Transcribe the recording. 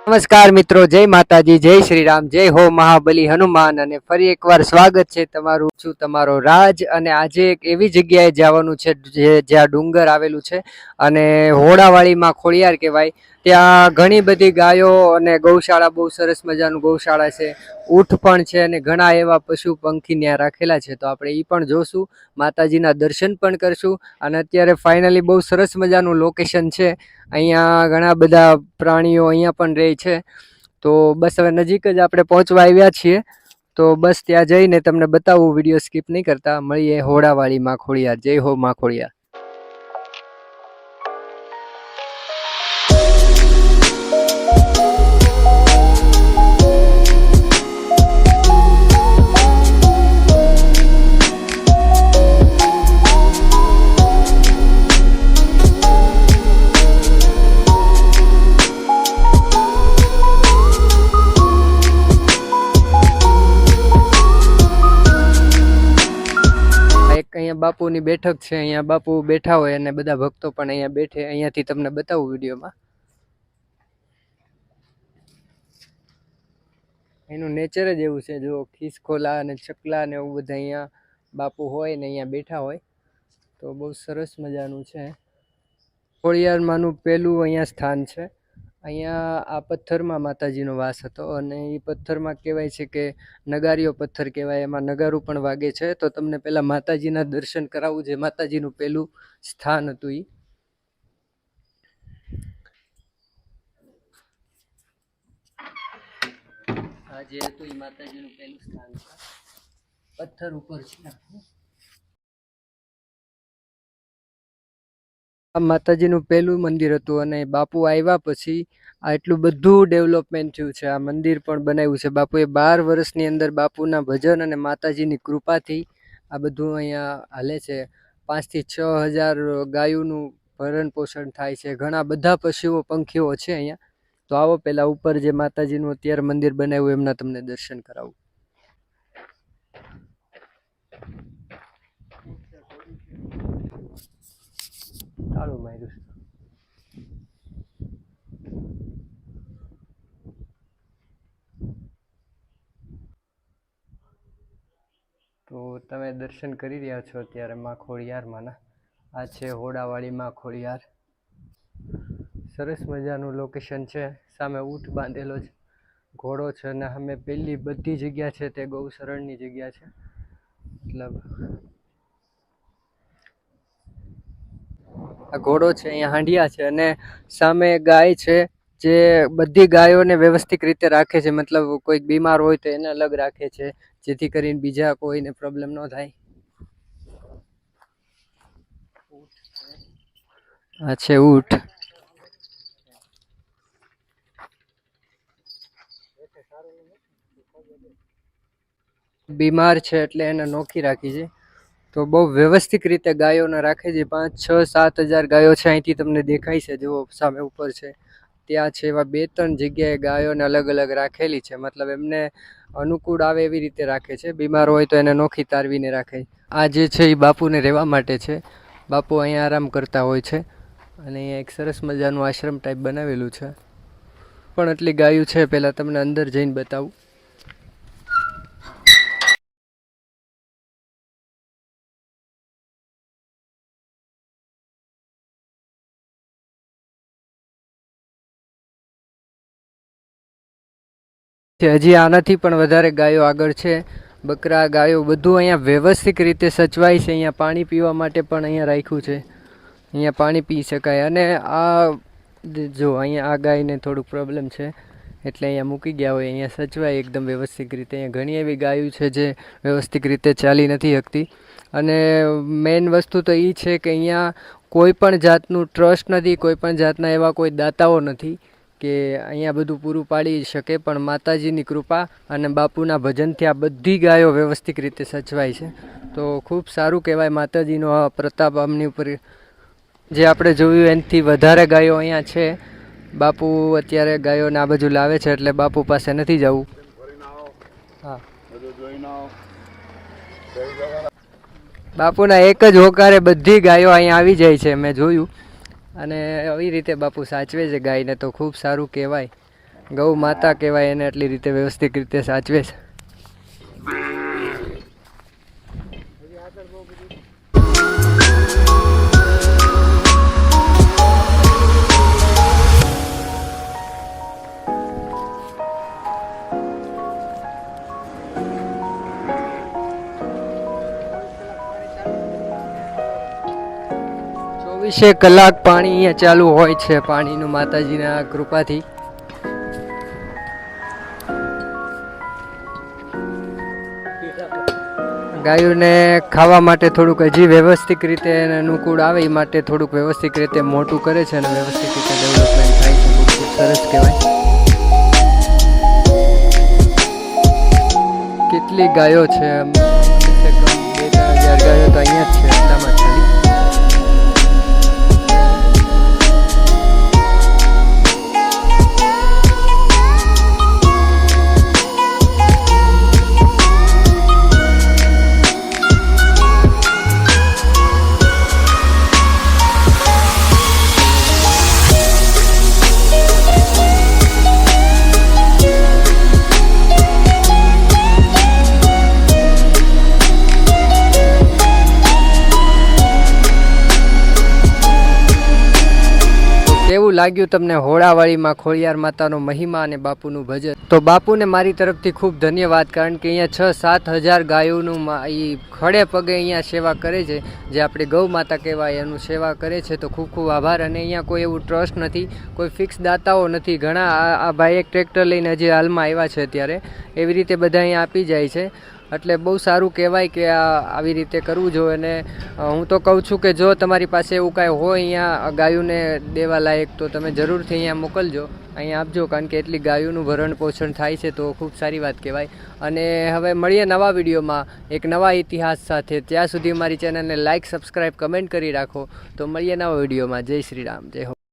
નમસ્કાર મિત્રો, જય માતાજી, જય શ્રી રામ, જય હો મહાબલી હનુમાન. અને ફરી એકવાર સ્વાગત છે તમારું, છું તમારો રાજ. અને આજે એક એવી જગ્યાએ જવાનું છે જ્યાં ડુંગર આવેલું છે અને હોડાવાળીમાં ખોડિયાર કહેવાય. ત્યાં ઘણી બધી ગાયો અને ગૌશાળા, બહુ સરસ મજાનું ગૌશાળા છે, ઊંટ પણ છે અને ઘણા એવા પશુ પંખી ત્યાં રાખેલા છે. તો આપણે એ પણ જોશું, માતાજીના દર્શન પણ કરશું. અને અત્યારે ફાઇનલી બહુ સરસ મજાનું લોકેશન છે. અહીંયા ઘણા બધા પ્રાણીઓ અહીંયા પણ રહે છે. તો બસ હવે નજીક જ આપણે પહોંચવા આવ્યા છીએ. તો બસ ત્યાં જઈને તમને બતાવું, વિડીયો સ્કીપ નહીં કરતા. મળીએ હોડાવાળીમાં ખોડિયાર. જય હો માં ખોડિયાર. અહીંયા બાપુની બેઠક છે, અહીંયા બાપુ બેઠા હોય અને બધા ભક્તો પણ અહીંયા બેઠે. અહીંયાથી તમને બતાવું વિડીયોમાં. એનું નેચર જ એવું છે. જો ખિસકોલા અને ચકલા ને એવું બધા અહીંયા બાપુ હોય ને અહીંયા બેઠા હોય. તો બહુ સરસ મજાનું છે. ખોડિયારમાંનું પહેલું અહીંયા સ્થાન છે. અહીંયા આ પથ્થરમાં માતાજીનો વાસ હતો અને એ પથ્થરમાં કહેવાય છે કે નગારીઓ પથ્થર કહેવાય, એમાં નગારું પણ વાગે છે. તો તમને પહેલાં માતાજીના દર્શન કરાવવું, જે માતાજીનું પહેલું સ્થાન હતું એ. આ જે હતું એ માતાજીનું પહેલું સ્થાન છે, પથ્થર ઉપર છે. આ માતાજીનું પહેલું મંદિર હતું અને બાપુ આવ્યા પછી આ એટલું બધું ડેવલપમેન્ટ થયું છે. આ મંદિર પણ બનાવ્યું છે બાપુએ 12 વર્ષની અંદર. બાપુના ભજન અને માતાજીની કૃપાથી આ બધું અહીંયા હાલે છે. 5 થી 6 હજાર ગાયોનું ભરણ પોષણ થાય છે. ઘણા બધા પશુઓ પંખીઓ છે અહીંયા. તો આવો પહેલાં ઉપર જે માતાજીનું અત્યારે મંદિર બનાવ્યું એમના તમને દર્શન કરાવું. તાળું માર્યું. તો તમે દર્શન કરી રહ્યા છો અત્યારે માં ખોડિયારમાંના. આ છે હોડાવાળીમાં ખોડિયાર. સરસ મજાનું લોકેશન છે. સામે ઊંટ બાંધેલો છે, ઘોડો છે અને સામે પેલી બધી જગ્યા છે તે ગૌશરણની જગ્યા છે. મતલબ આ ઘોડો છે, અહીંયા હાંડિયા છે અને સામે ગાય છે. જે બધી ગાયોને વ્યવસ્થિત રીતે રાખે છે. મતલબ કોઈક બીમાર હોય તો એને અલગ રાખે છે, જેથી કરીને બીજા કોઈને પ્રોબ્લેમ ન થાય. આ છે ઊંટ. બીમાર છે એટલે એને નોખી રાખી છે. તો બહુ વ્યવસ્થિત રીતે ગાયોને રાખે છે. 5, 6, 7 હજાર ગાયો છે. અહીંથી તમને દેખાય છે, જુઓ સામે ઉપર છે ત્યાં છે. એવા 2-3 જગ્યાએ ગાયોને અલગ અલગ રાખેલી છે. મતલબ એમને અનુકૂળ આવે એવી રીતે રાખે છે. બીમાર હોય તો એને નોખી તારવીને રાખે. આ જે છે એ બાપુને રહેવા માટે છે. બાપુ અહીંયા આરામ કરતા હોય છે અને અહીંયા એક સરસ મજાનું આશ્રમ ટાઈપ બનાવેલું છે. પણ એટલી ગાયું છે, પહેલાં તમને અંદર જઈને બતાવું. હજી આનાથી પણ વધારે ગાયો આગળ છે. બકરા, ગાયો બધું અહીંયા વ્યવસ્થિત રીતે સચવાય છે. અહીંયા પાણી પીવા માટે પણ અહીંયા રાખ્યું છે. અહીંયા પાણી પી શકાય. અને આ જો અહીંયા આ ગાયને થોડુંક પ્રોબ્લેમ છે એટલે અહીંયા મૂકી ગયા હોય. અહીંયા સચવાય એકદમ વ્યવસ્થિત રીતે. અહીંયા ઘણી એવી ગાયો છે જે વ્યવસ્થિત રીતે ચાલી નથી શકતી. અને મેઇન વસ્તુ તો એ છે કે અહીંયા કોઈ પણ જાતનું ટ્રસ્ટ નથી, કોઈ પણ જાતના એવા કોઈ દાતાઓ નથી કે અહીંયા બધું પૂરું પાડી શકે. પણ માતાજીની કૃપા અને બાપુના ભજનથી આ બધી ગાયો વ્યવસ્થિત રીતે સચવાય છે. તો ખૂબ સારું કહેવાય. માતાજીનો આ પ્રતાપ આમની ઉપર જે આપણે જોયું એનાથી વધારે ગાયો અહીંયા છે. બાપુ અત્યારે ગાયોને આ બાજુ લાવે છે એટલે બાપુ પાસે નથી જવું. હા, બાપુના એક જ હોકારે બધી ગાયો અહીંયા આવી જાય છે, મેં જોયું. અને આવી રીતે બાપુ સાચવે છે ગાયને, તો ખૂબ સારું કહેવાય. ગૌ માતા કહેવાય એને એટલી રીતે વ્યવસ્થિત રીતે સાચવે છે. ચોવીસે કલાક પાણી અહીંયા ચાલુ હોય છે, પાણીનું માતાજીના કૃપાથી. ગાયોને ખાવા માટે થોડુંક હજી વ્યવસ્થિત રીતે એને અનુકૂળ આવે એ માટે થોડુંક વ્યવસ્થિત રીતે મોટું કરે છે અને વ્યવસ્થિત રીતે ડેવલપમેન્ટ થાય છે. ખૂબ સરસ કહેવાય. કેટલી ગાયો છે? 2,000 ગાયો તો અહીંયા જ છે એટલામાં ખાલી. કેવું લાગ્યું તમને હોળાવાળીમાં ખોડિયાર માતાનો મહિમા અને બાપુનું ભજન? તો બાપુને મારી તરફથી ખૂબ ધન્યવાદ, કારણ કે અહીંયા 6-7 હજાર ગાયોનું એ ખડે પગે અહીંયા સેવા કરે છે, જે આપણી ગૌ માતા કહેવાય એનું સેવા કરે છે. તો ખૂબ ખૂબ આભાર. અને અહીંયા કોઈ એવું ટ્રસ્ટ નથી, કોઈ ફિક્સ દાતાઓ નથી. ઘણા આ ભાઈ એક ટ્રેક્ટર લઈને હજી હાલમાં આવ્યા છે અત્યારે, એવી રીતે બધા અહીંયા આપી જાય છે. એટલે બહુ સારું કહેવાય કે આવી રીતે કરવું જોઈએ. અને હું તો કહું છું કે જો તમારી પાસે એવું કાંઈ હોય અહીંયા ગાયોને દેવા લાયક તો તમે જરૂરથી અહીંયા મોકલજો, અહીંયા આપજો, કારણ કે એટલી ગાયોનું ભરણ પોષણ થાય છે તો ખૂબ સારી વાત કહેવાય. અને હવે મળીએ નવા વિડીયોમાં એક નવા ઇતિહાસ સાથે. ત્યાં સુધી મારી ચેનલને લાઇક, સબસ્ક્રાઈબ, કમેન્ટ કરી રાખો. તો મળીએ નવા વિડીયોમાં. જય શ્રી રામ, જય હો.